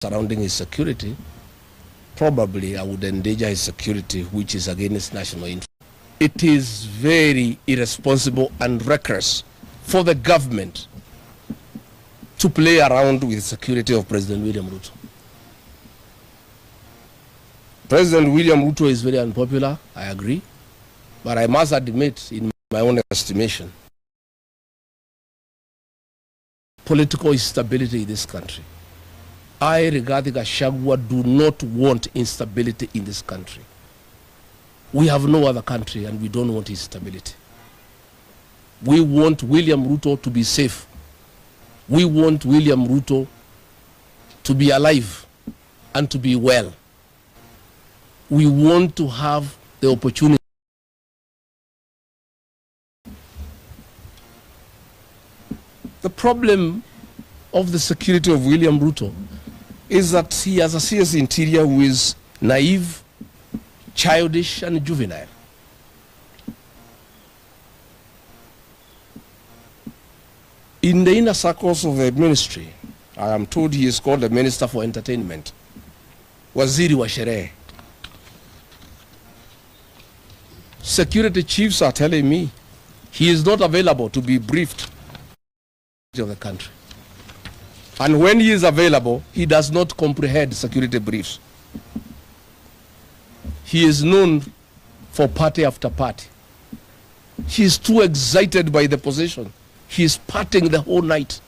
surrounding his security, probably I would endanger his security, which is against national interest. It is very irresponsible and reckless for the government to play around with the security of President William Ruto. President William Ruto is very unpopular, I agree, but I must admit, in my own estimation, political instability in this country. I, regarding Gachaguas, do not want instability in this country. We have no other country and we don't want instability. We want William Ruto to be safe. We want William Ruto to be alive and to be well. We want to have the opportunity. The problem of the security of William Ruto is that he has a CS interior who is naive, childish, and juvenile. In the inner circles of the ministry, I am told he is called the Minister for Entertainment, Waziri wa Sherehe. Security chiefs are telling me he is not available to be briefed of the country. And when he is available, he does not comprehend security briefs. He is known for party after party. He is too excited by the position. He is partying the whole night.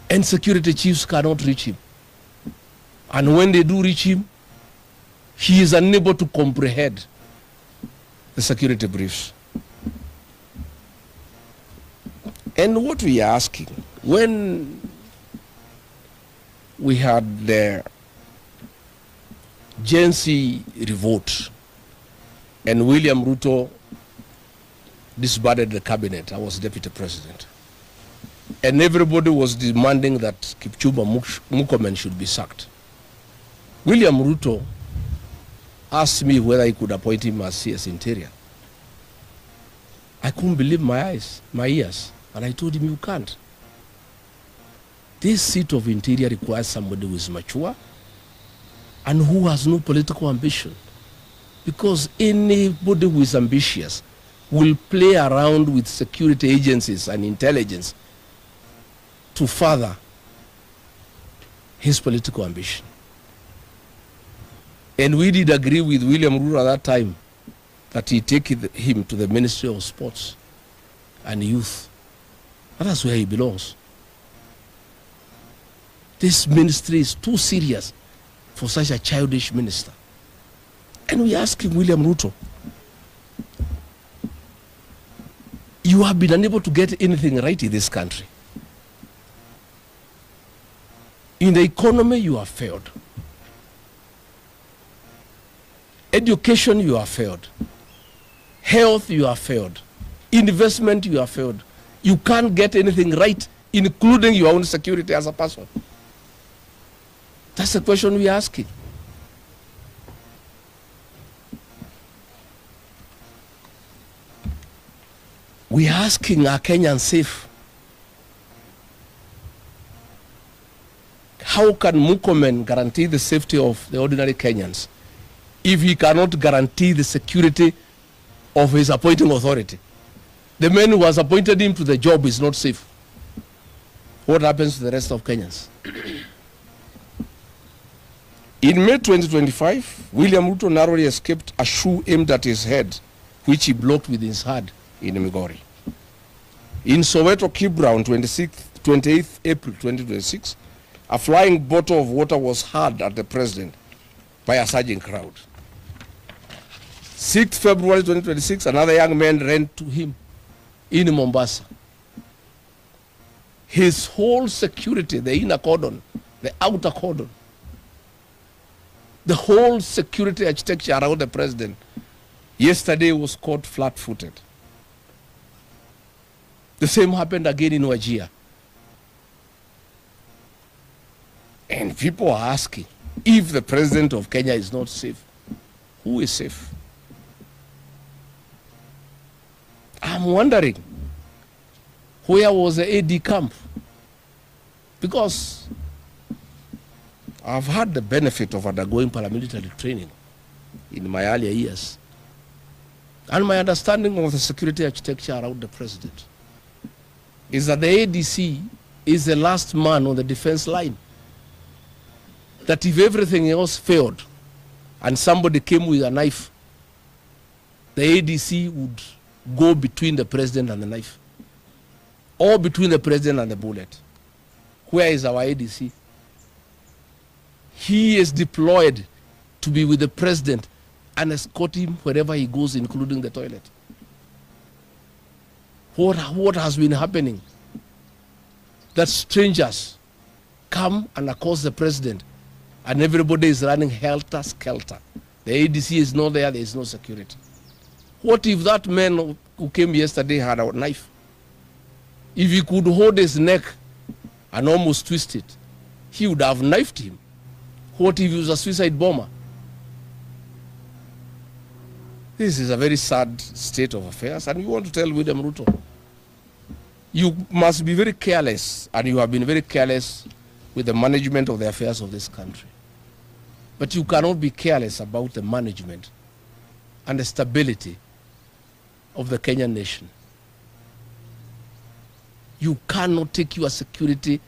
And security chiefs cannot reach him. And when they do reach him, he is unable to comprehend the security briefs. And what we are asking, when we had the Gen Z revolt and William Ruto disbanded the cabinet, I was deputy president, and everybody was demanding that Kipchumba Murkomen should be sacked. William Ruto asked me whether he could appoint him as CS Interior. I couldn't believe my ears. And I told him, you can't. This seat of Interior requires somebody who is mature and who has no political ambition. Because anybody who is ambitious will play around with security agencies and intelligence to further his political ambition. And we did agree with William Ruto at that time that he take him to the Ministry of Sports and Youth. That's where he belongs. This ministry is too serious for such a childish minister. And we ask him, William Ruto, you have been unable to get anything right in this country. In the economy, you have failed. Education, you have failed. Health, you have failed. Investment, you have failed. You can't get anything right, including your own security as a person. That's the question we're asking. We're asking, are Kenyans safe? How can Murkomen guarantee the safety of the ordinary Kenyans if he cannot guarantee the security of his appointing authority? The man who has appointed him to the job is not safe. What happens to the rest of Kenyans? In May 2025, William Ruto narrowly escaped a shoe aimed at his head, which he blocked with his hand in Migori. In Soweto, Kibra, on 28th April 2026, a flying bottle of water was hurled at the president by a surging crowd. 6th February 2026, another young man ran to him in Mombasa. His whole security, the inner cordon, the outer cordon, the whole security architecture around the president yesterday was caught flat-footed. The same happened again in Wajir. And people are asking, if the president of Kenya is not safe, who is safe? I'm wondering, where was the AD camp? Because I've had the benefit of undergoing paramilitary training in my earlier years, and my understanding of the security architecture around the president is that the ADC is the last man on the defense line. That if everything else failed and somebody came with a knife, the ADC would go between the president and the knife, or between the president and the bullet. Where is our ADC? He is deployed to be with the president and escort him wherever he goes, including the toilet. What has been happening? That strangers come and accost the president, and everybody is running helter-skelter. The ADC is not there, there is no security. What if that man who came yesterday had a knife? If he could hold his neck and almost twist it, he would have knifed him. What if he was a suicide bomber? This is a very sad state of affairs, and we want to tell William Ruto, you must be very careless, and you have been very careless with the management of the affairs of this country. But you cannot be careless about the management and the stability of the Kenyan nation. You cannot take your security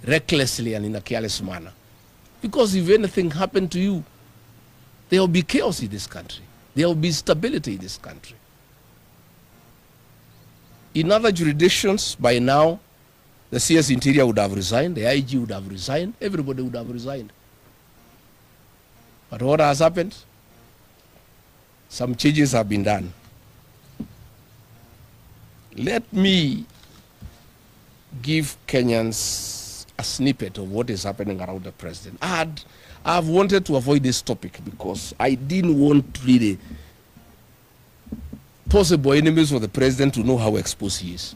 recklessly and in a careless manner. Because if anything happened to you, there will be chaos in this country. There will be stability in this country. In other jurisdictions, by now, the CS Interior would have resigned, the IG would have resigned, everybody would have resigned. But what has happened? Some changes have been done. Let me give Kenyans a snippet of what is happening around the president. I've wanted to avoid this topic because I didn't want really possible enemies of the president to know how exposed he is.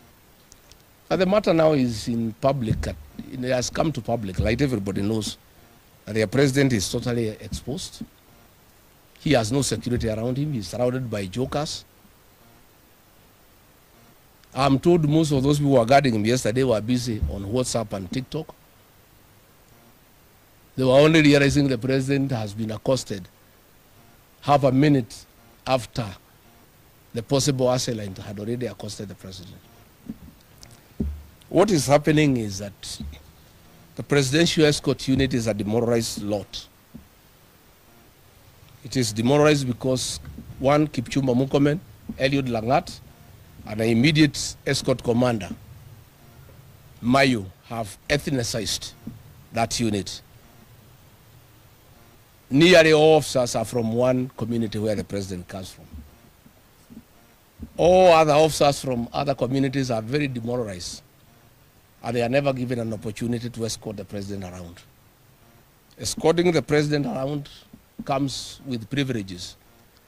But the matter now is in public, it has come to public, like everybody knows, that their president is totally exposed. He has no security around him, he's surrounded by jokers. I'm told most of those people who were guarding him yesterday were busy on WhatsApp and TikTok. They were only realizing the president has been accosted half a minute after the possible assailant had already accosted the president. What is happening is that the presidential escort unit is a demoralized lot. It is demoralized because one, Kipchumba Murkomen, Eliud Langat, and an immediate escort commander, Mayu, have ethnicized that unit. Nearly all officers are from one community where the president comes from. All other officers from other communities are very demoralized, and they are never given an opportunity to escort the president around. Escorting the president around comes with privileges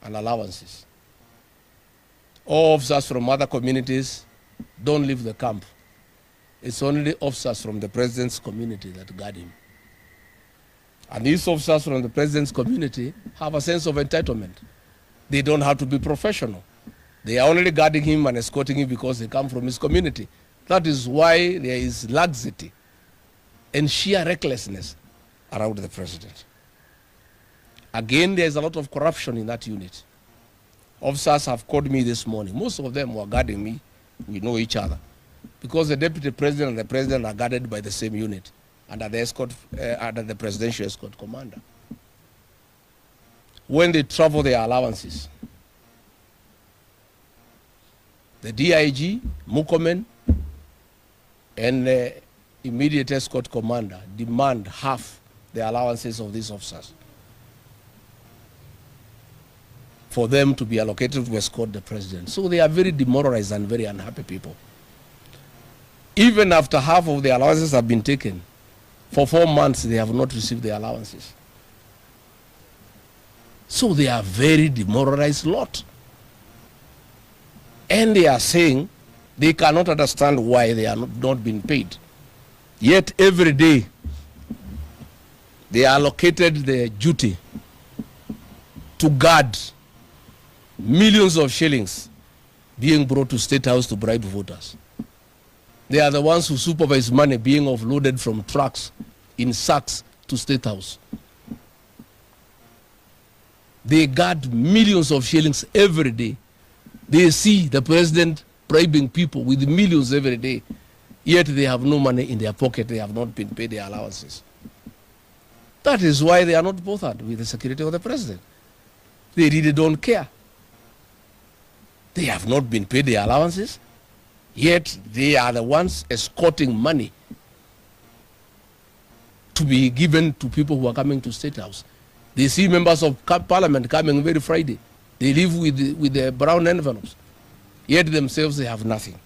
and allowances. All officers from other communities don't leave the camp. It's only officers from the president's community that guard him. And these officers from the president's community have a sense of entitlement. They don't have to be professional. They are only guarding him and escorting him because they come from his community. That is why there is laxity and sheer recklessness around the president. Again, there is a lot of corruption in that unit. Officers have called me this morning. Most of them were guarding me. We know each other. Because the deputy president and the president are guarded by the same unit under the presidential escort commander. When they travel, their allowances. The DIG, Murkomen, and the immediate escort commander demand half the allowances of these officers for them to be allocated to escort the president. So they are very demoralized and very unhappy people. Even after half of the allowances have been taken, for 4 months they have not received the allowances. So they are very demoralized lot. And they are saying they cannot understand why they are not being paid. Yet every day they are allocated the duty to guard millions of shillings being brought to State House to bribe voters. They are the ones who supervise money being offloaded from trucks in sacks to State House. They guard millions of shillings every day. They see the president bribing people with millions every day, yet they have no money in their pocket. They have not been paid their allowances. That is why they are not bothered with the security of the president. They really don't care. They have not been paid their allowances, yet they are the ones escorting money to be given to people who are coming to State House. They see members of parliament coming every Friday. They live with the brown envelopes, yet themselves they have nothing.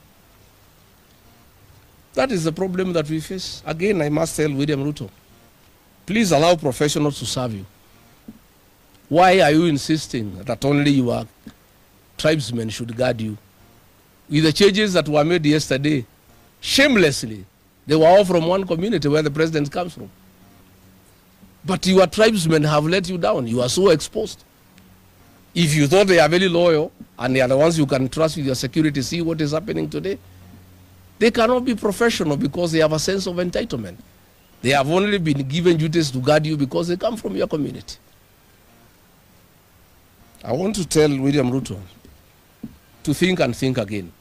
That is the problem that we face. Again, I must tell William Ruto, please allow professionals to serve you. Why are you insisting that only your tribesmen should guard you? With the changes that were made yesterday, shamelessly, they were all from one community where the president comes from. But your tribesmen have let you down. You are so exposed. If you thought they are very loyal and they are the ones you can trust with your security, see what is happening today. They cannot be professional because they have a sense of entitlement. They have only been given duties to guard you because they come from your community. I want to tell William Ruto to think and think again.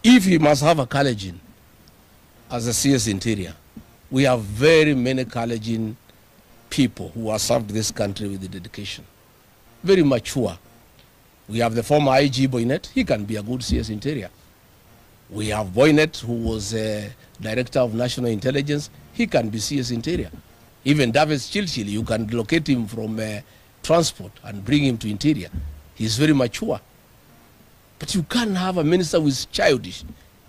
If he must have a Kalenjin as a CS Interior, we have very many Kalenjin people who have served this country with the dedication. Very mature. We have the former IG Boynet. He can be a good CS Interior. We have Boynet, who was Director of National Intelligence. He can be CS Interior. Even Davis Chilchil, you can locate him from transport and bring him to Interior. He's very mature. But you can't have a minister who is childish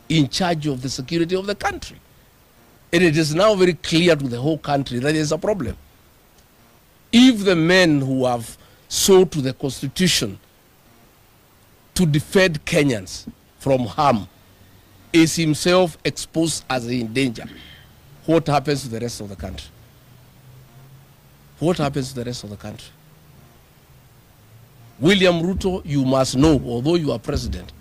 in charge of the security of the country. And it is now very clear to the whole country that there is a problem. If the men who have sold to the Constitution to defend Kenyans from harm is himself exposed as in danger, what happens to the rest of the country? What happens to the rest of the country? William Ruto, you must know, although you are president,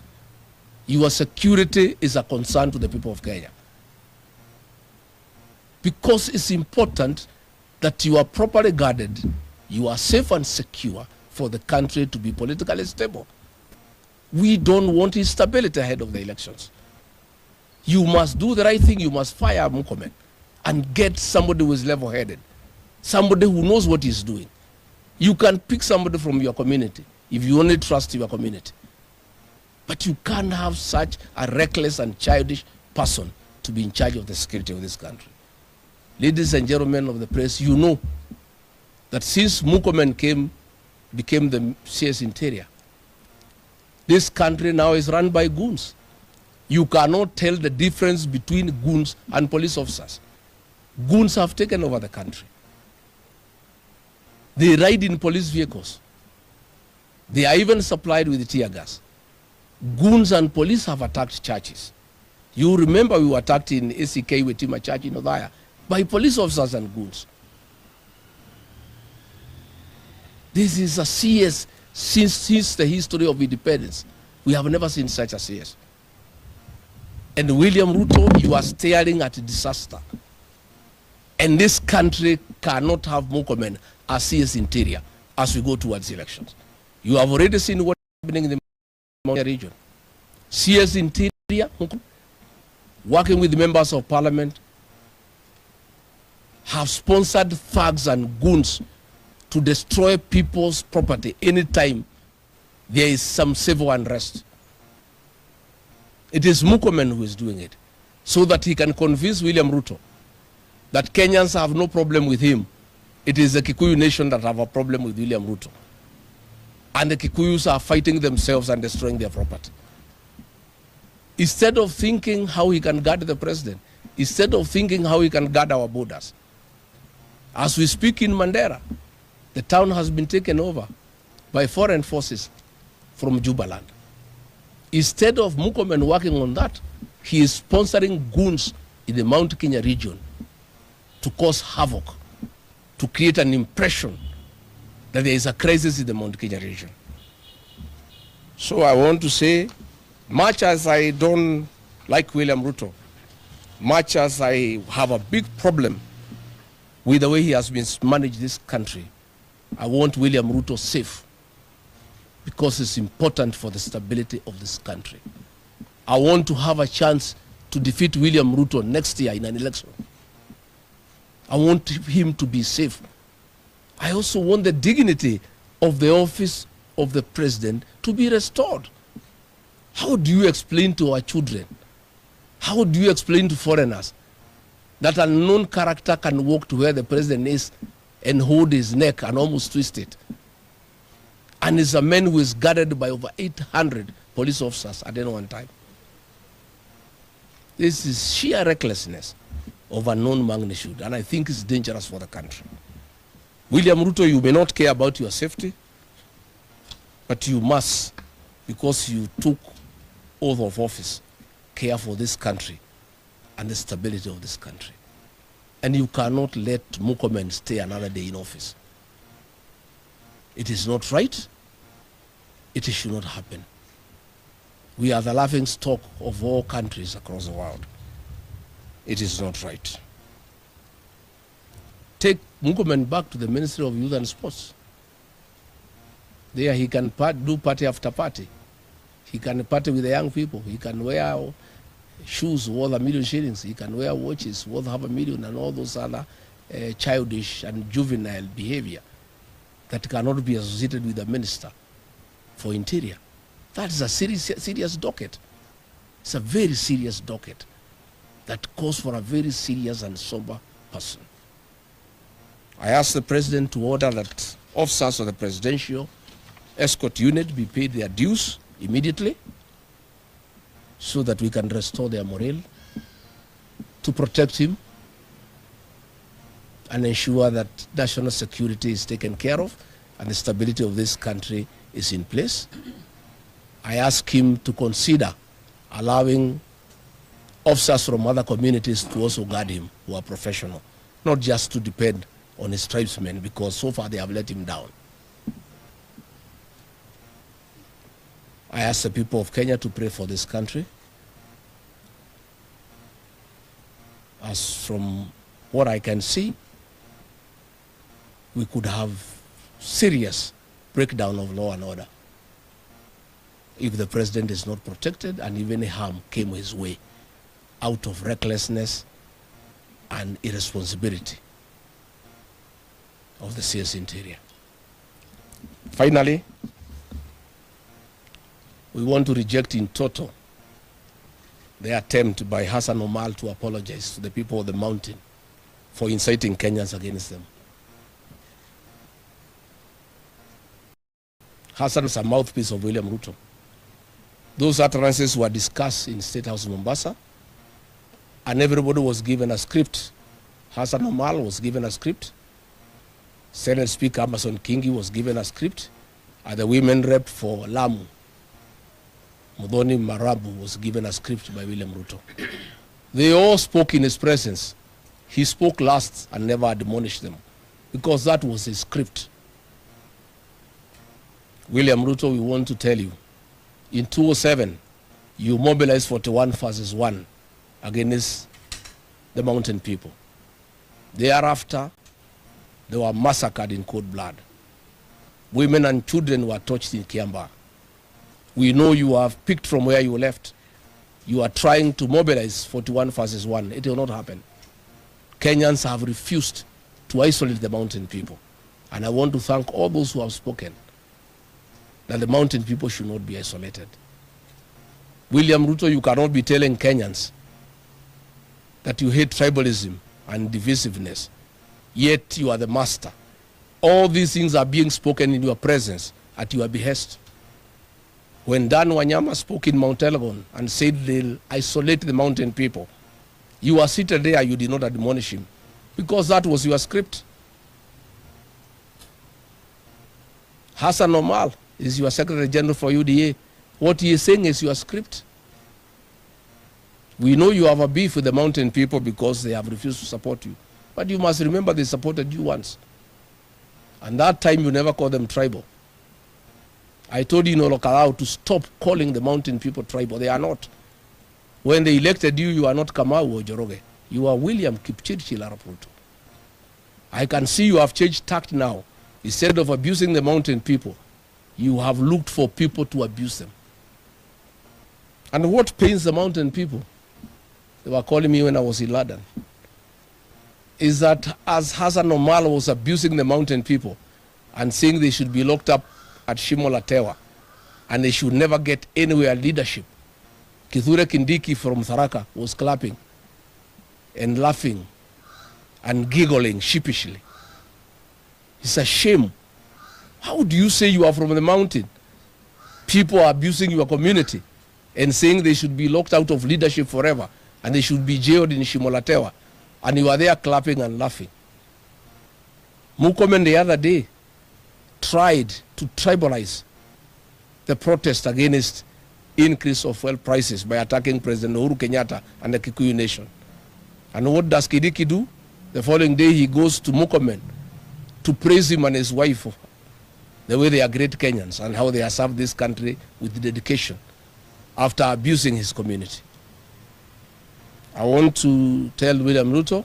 your security is a concern to the people of Kenya. Because it's important that you are properly guarded, you are safe and secure for the country to be politically stable. We don't want instability ahead of the elections. You must do the right thing. You must fire Murkomen and get somebody who is level-headed, somebody who knows what he's doing. You can pick somebody from your community if you only trust your community. But you can't have such a reckless and childish person to be in charge of the security of this country. Ladies and gentlemen of the press, you know that since Murkomen became the CS Interior, this country now is run by goons. You cannot tell the difference between goons and police officers. Goons have taken over the country. They ride in police vehicles. They are even supplied with tear gas. Goons and police have attacked churches. You remember we were attacked in ACK Wetima Church in Othaya by police officers and goons. This is a CS since the history of independence. We have never seen such a CS. And William Ruto, you are staring at a disaster. And this country cannot have Murkomen as CS Interior as we go towards elections. You have already seen what is happening in the Mount region. CS Interior, working with members of parliament, have sponsored thugs and goons to destroy people's property anytime there is some civil unrest. It is Murkomen who is doing it, so that he can convince William Ruto that Kenyans have no problem with him. It is the Kikuyu nation that have a problem with William Ruto. And the Kikuyus are fighting themselves and destroying their property. Instead of thinking how he can guard the president, instead of thinking how he can guard our borders, as we speak in Mandera, the town has been taken over by foreign forces from Jubaland. Instead of Murkomen working on that, he is sponsoring goons in the Mount Kenya region to cause havoc, to create an impression that there is a crisis in the Mount Kenya region. So I want to say, much as I don't like William Ruto, much as I have a big problem with the way he has been managed this country, I want William Ruto safe because it's important for the stability of this country. I want to have a chance to defeat William Ruto next year in an election. I want him to be safe. I also want the dignity of the office of the president to be restored. How do you explain to our children? How do you explain to foreigners that a known character can walk to where the president is and hold his neck and almost twist it? And is a man who is guarded by over 800 police officers at any one time. This is sheer recklessness of unknown magnitude, and I think it's dangerous for the country. William Ruto, you may not care about your safety, but you must, because you took oath of office, care for this country and the stability of this country. And you cannot let Murkomen stay another day in office. It is not right. It should not happen. We are the laughing stock of all countries across the world. It is not right. Take Murkomen back to the Ministry of Youth and Sports. There he can do party after party. He can party with the young people. He can wear shoes worth $1 million shillings. He can wear watches worth $500,000 and all those other childish and juvenile behavior that cannot be associated with the Minister for Interior. That is a serious docket. It's a very serious docket that calls for a very serious and sober person. I asked the President to order that officers of the Presidential Escort Unit be paid their dues immediately so that we can restore their morale, to protect him and ensure that national security is taken care of and the stability of this country is in place. I ask him to consider allowing officers from other communities to also guard him, who are professional, not just to depend on his tribesmen, because so far they have let him down. I ask the people of Kenya to pray for this country. As from what I can see, we could have serious breakdown of law and order if the president is not protected and even harm came his way out of recklessness and irresponsibility of the CS Interior. Finally, we want to reject in total the attempt by Hassan Omar to apologize to the people of the mountain for inciting Kenyans against them. Hassan is a mouthpiece of William Ruto. Those utterances were discussed in State House Mombasa, and everybody was given a script. Hassan Omar was given a script. Senate Speaker Amason Kingi was given a script. And the women rep for Lamu, Muthoni Marabu, was given a script by William Ruto. They all spoke in his presence. He spoke last and never admonished them, because that was his script. William Ruto, we want to tell you, in 2007, you mobilized 41 versus 1 against the mountain people. Thereafter, they were massacred in cold blood. Women and children were tortured in Kiambaa. We know you have picked from where you left. You are trying to mobilize 41 versus 1. It will not happen. Kenyans have refused to isolate the mountain people. And I want to thank all those who have spoken that the mountain people should not be isolated. William Ruto, you cannot be telling Kenyans that you hate tribalism and divisiveness, yet you are the master. All these things are being spoken in your presence at your behest. When Dan Wanyama spoke in Mount Elgon and said they'll isolate the mountain people, you were seated there, you did not admonish him, because that was your script. Hassan Omar is your Secretary General for UDA. What he is saying is your script. We know you have a beef with the mountain people because they have refused to support you. But you must remember they supported you once. And that time you never called them tribal. I told you in Olokalao to stop calling the mountain people tribal. They are not. When they elected you, you are not Kamau or Joroge. You are William Kipchirchir Arap Ruto. I can see you have changed tact now. Instead of abusing the mountain people, you have looked for people to abuse them. And what pains the mountain people, they were calling me when I was in London, is that as Hassan Omar was abusing the mountain people and saying they should be locked up at Shimola Tewa and they should never get anywhere leadership, Kithure Kindiki from Tharaka was clapping and laughing and giggling sheepishly. It's a shame. How do you say you are from the mountain? People are abusing your community and saying they should be locked out of leadership forever and they should be jailed in Shimola Tewa, and you are there clapping and laughing. Murkomen the other day tried to tribalize the protest against increase of fuel prices by attacking President Uhuru Kenyatta and the Kikuyu Nation. And what does Kindiki do? The following day he goes to Murkomen to praise him and his wife for the way they are great Kenyans and how they have served this country with dedication after abusing his community. I want to tell William Ruto,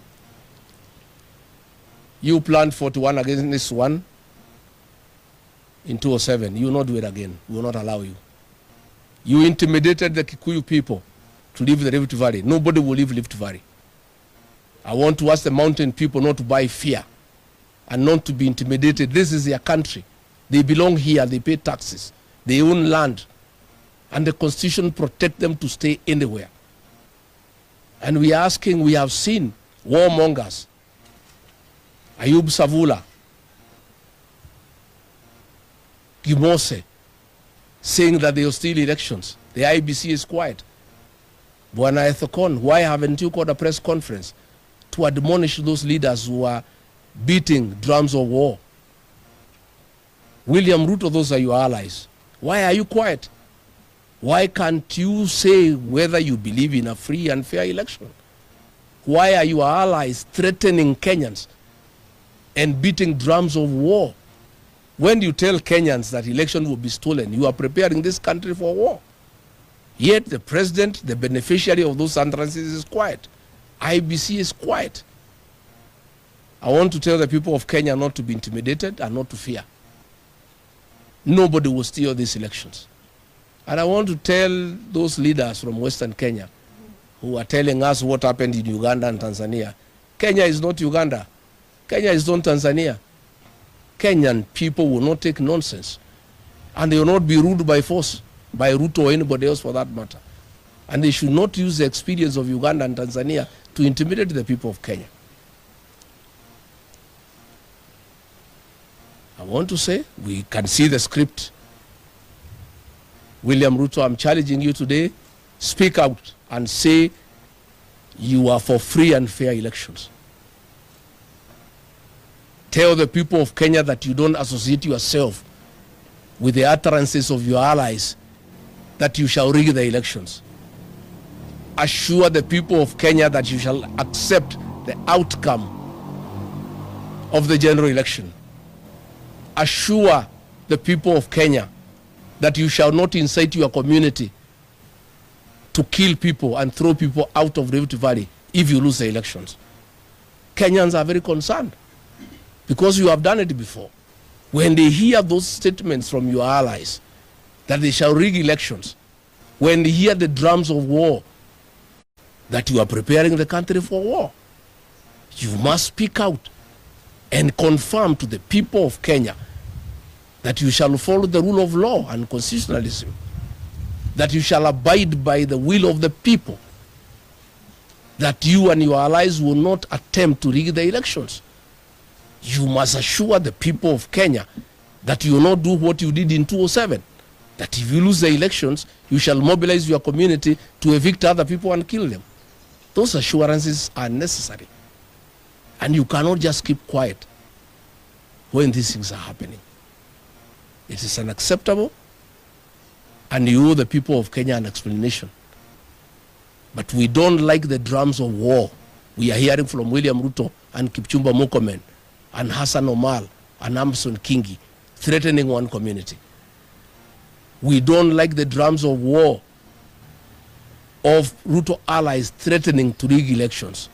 you planned 41 against this one in 2007. You will not do it again. We will not allow you. You intimidated the Kikuyu people to leave the Rift Valley. Nobody will leave Rift Valley. I want to ask the mountain people not to buy fear and not to be intimidated. This is their country. They belong here. They pay taxes. They own land. And the Constitution protects them to stay anywhere. And we are asking, we have seen warmongers, Ayub Savula, Gimose, saying that they will steal elections. The IBC is quiet. Bwana Ethokon, why haven't you called a press conference to admonish those leaders who are beating drums of war? William Ruto, those are your allies. Why are you quiet? Why can't you say whether you believe in a free and fair election? Why are your allies threatening Kenyans and beating drums of war? When you tell Kenyans that election will be stolen, you are preparing this country for war. Yet the president, the beneficiary of those utterances, is quiet. IBC is quiet. I want to tell the people of Kenya not to be intimidated and not to fear. Nobody will steal these elections. And I want to tell those leaders from Western Kenya who are telling us what happened in Uganda and Tanzania. Kenya is not Uganda. Kenya is not Tanzania. Kenyan people will not take nonsense. And they will not be ruled by force, by Ruto or anybody else for that matter. And they should not use the experience of Uganda and Tanzania to intimidate the people of Kenya. I want to say, we can see the script. William Ruto, I'm challenging you today, speak out and say you are for free and fair elections. Tell the people of Kenya that you don't associate yourself with the utterances of your allies that you shall rig the elections. Assure the people of Kenya that you shall accept the outcome of the general election. Assure the people of Kenya that you shall not incite your community to kill people and throw people out of Rift Valley if you lose the elections. Kenyans are very concerned because you have done it before. When they hear those statements from your allies that they shall rig elections, when they hear the drums of war, that you are preparing the country for war, you must speak out and confirm to the people of Kenya that you shall follow the rule of law and constitutionalism, that you shall abide by the will of the people, that you and your allies will not attempt to rig the elections. You must assure the people of Kenya that you will not do what you did in 2007, that if you lose the elections, you shall mobilize your community to evict other people and kill them. Those assurances are necessary. And you cannot just keep quiet when these things are happening. It is unacceptable, and you owe the people of Kenya an explanation. But we don't like the drums of war we are hearing from William Ruto and Kipchumba Murkomen and Hassan Omar and Amason Kingi threatening one community. We don't like the drums of war of Ruto allies threatening to rig elections.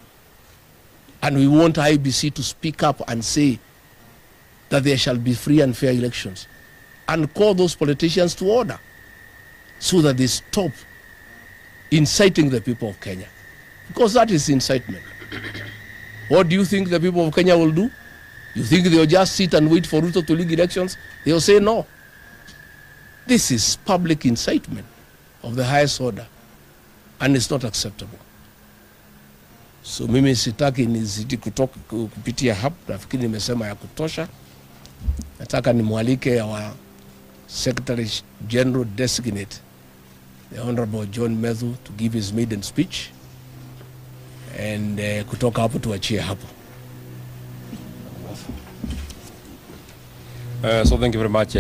And we want IBC to speak up and say that there shall be free and fair elections and call those politicians to order so that they stop inciting the people of Kenya. Because that is incitement. What do you think the people of Kenya will do? You think they'll just sit and wait for Ruto to rig elections? They'll say no. This is public incitement of the highest order, and it's not acceptable. So mimi sitaki nizidi kupitia hapa, nafikiri nimesema ya kutosha. Nataka nimwalike our Secretary General Designate, the Honorable John Methu, to give his maiden speech, and kutoka hapo tuachie hapo. So thank you very much,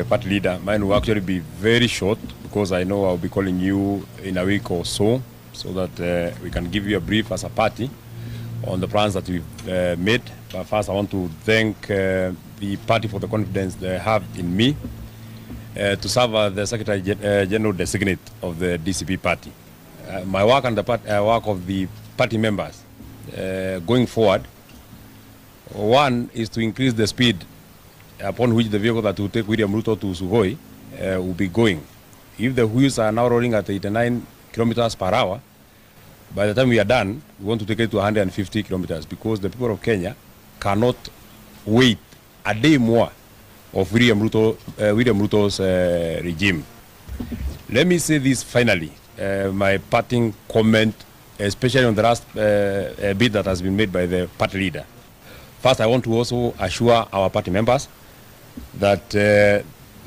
Party Leader. Mine will actually be very short because I know I'll be calling you in a week or so that we can give you a brief as a party on the plans that we've made. But first I want to thank the party for the confidence they have in me to serve as the Secretary General Designate of the DCP party. My work and the work of the party members going forward, one is to increase the speed upon which the vehicle that will take William Ruto to Sugoi will be going. If the wheels are now rolling at 89 kilometers per hour, by the time we are done, we want to take it to 150 kilometers because the people of Kenya cannot wait a day more of William Ruto's regime. Let me say this finally, my parting comment, especially on the last bit that has been made by the party leader. First, I want to also assure our party members that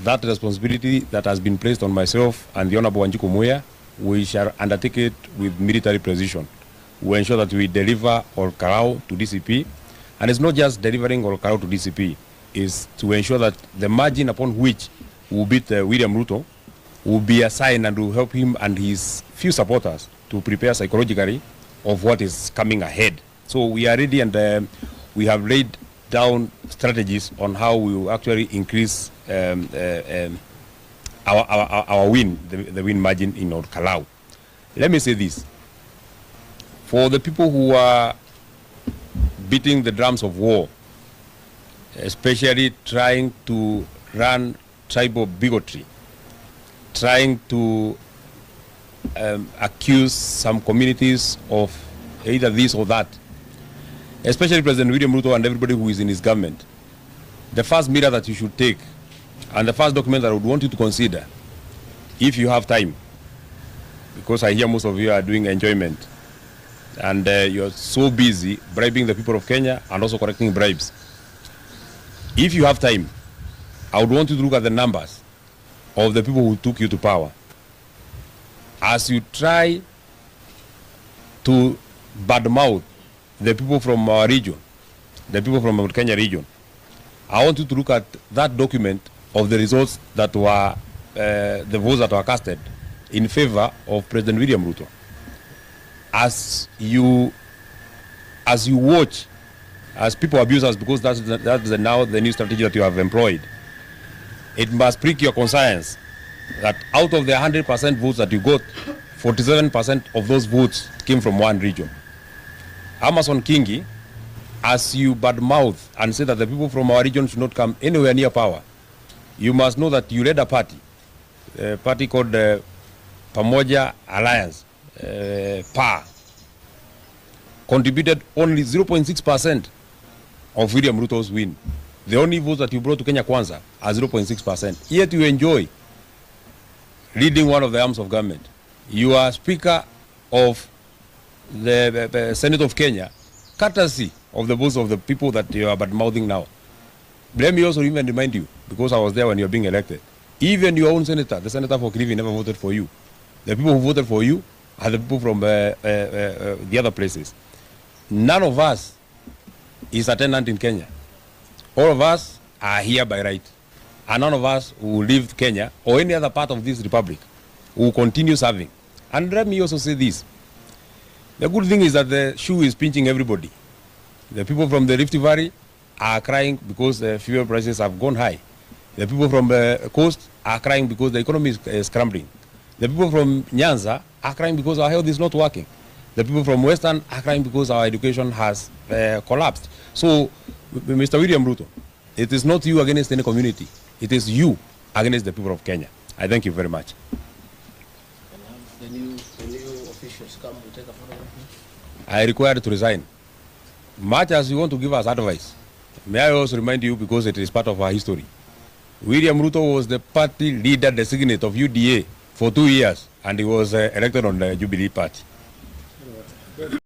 that responsibility that has been placed on myself and the Honorable Wanjiku Muya, we shall undertake it with military precision. We ensure that we deliver Olkarau to DCP, and it's not just delivering Olkarau to DCP, it's to ensure that the margin upon which we will beat William Ruto will be assigned and will help him and his few supporters to prepare psychologically of what is coming ahead. So we are ready, and we have laid down strategies on how we will actually increase our win, the win margin in Olkarau. Let me say this. For the people who are beating the drums of war, especially trying to run tribal bigotry, trying to accuse some communities of either this or that, especially President William Ruto and everybody who is in his government, the first mirror that you should take and the first document that I would want you to consider, if you have time, because I hear most of you are doing enjoyment and you're so busy bribing the people of Kenya and also collecting bribes. If you have time, I would want you to look at the numbers of the people who took you to power. As you try to badmouth the people from our region, the people from the Kenya region, I want you to look at that document of the results that were, the votes that were casted in favor of President William Ruto. As you watch, as people abuse us, because that's now the new strategy that you have employed, it must prick your conscience that out of the 100% votes that you got, 47% of those votes came from one region. Amason Kingi, as you badmouth and say that the people from our region should not come anywhere near power, you must know that you led a party called Pamoja Alliance, PA, contributed only 0.6% of William Ruto's win. The only votes that you brought to Kenya Kwanza are 0.6%. Yet you enjoy leading one of the arms of government. You are Speaker of the Senate of Kenya, courtesy of the votes of the people that you are badmouthing now. Let me also even remind you, because I was there when you were being elected, even your own senator, the senator for Kilifi, never voted for you. The people who voted for you are the people from the other places. None of us is a tenant in Kenya. All of us are here by right. And none of us who leave Kenya or any other part of this republic will continue serving. And let me also say this. The good thing is that the shoe is pinching everybody. The people from the Rift Valley are crying because the fuel prices have gone high. The people from the coast are crying because the economy is crumbling. The people from Nyanza are crying because our health is not working. The people from Western are crying because our education has collapsed. So, Mr. William Ruto, it is not you against any community. It is you against the people of Kenya. I thank you very much. The new officials come to take a photograph. I require to resign. Much as you want to give us advice, may I also remind you, because it is part of our history, William Ruto was the party leader designate of UDA for 2 years, and he was elected on the Jubilee Party.